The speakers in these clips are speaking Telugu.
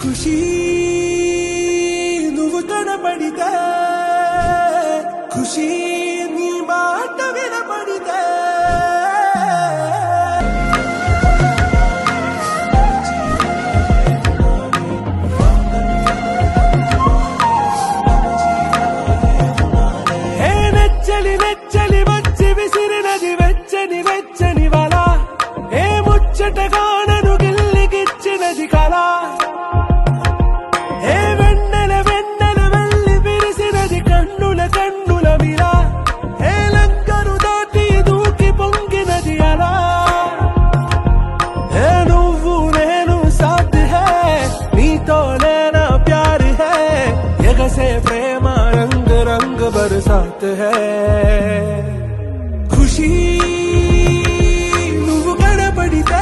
ఖుషీ నువ్వు కనబడితే ఖుషీ నీ మాట వినబడితే నెచ్చలి నెచ్చలి వచ్చి విసిరినది వెచ్చని వెచ్చని వల ఏ ముచ్చటగా నన్ను గిల్లిగిచ్చినది కళ ఏ వెన్నెల వెన్నెల వెళ్ళి విరిసినది కన్నుల కన్నుల మిలా ఏ లంకరు దాటి దూకి పొంగినది అలా ఏ నువ్వు నేను సాథ్ హై నీతో నేనా ప్యార్ హై ఎగసే ప్రేమ రంగ్ రంగ్ బరసాత్ హై ఖుషీ నువ్వు కనబడితే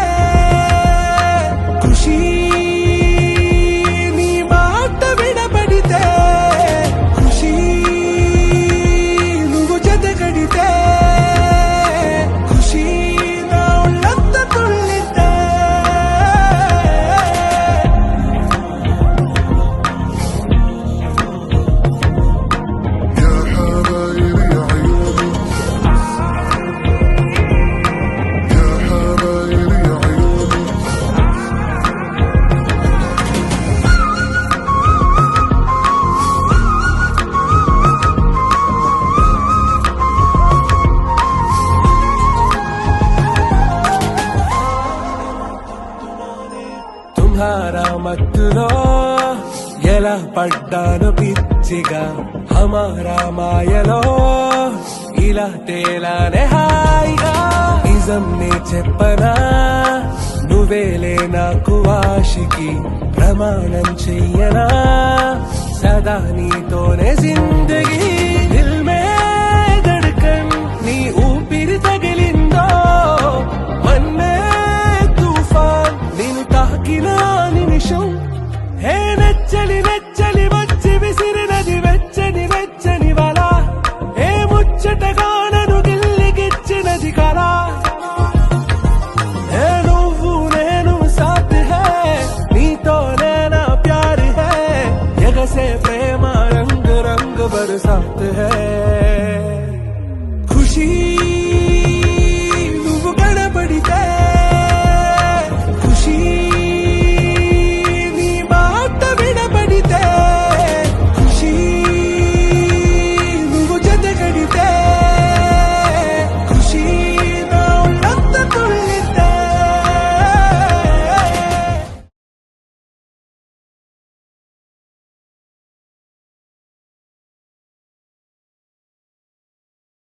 ఖుషీ నీ మాట వినబడితే ఖుషీ నువ్వు జతగడితే ఖుషీ నా ఒళ్ళంత తుళ్ళితే يا حبايب يا عيوني يا حبايب يا عيوني తుమ్హారా మత్తులో ఎలా పడ్డాను పిచ్చిగా హమారా మాయలో ఇలా తేలానే హాయిగా నిజం నే చెప్పనా నువ్వేలే నాకు ఆశికి ప్రమాణం చెయ్యనా సదా నీతోనే జిందగీ దిల్ మే ధడ్కన్ నీ ఊపిరి తగిలిందో మన్నే తుఫాన్ నేను తాకిన నిమిషం హే నెచ్చలి నెచ్చలి వచ్చి విసిరినది వెచ్చని వెచ్చని వల ఏ ముచ్చటగా నన్ను గిల్లిగిచ్చినది కళ ఏ నువ్వు నేను సాథ్ హై నీతో నేనా ప్యార్ హై ఎగసే ప్రేమ రంగ్ రంగ్ బరసాత్ హై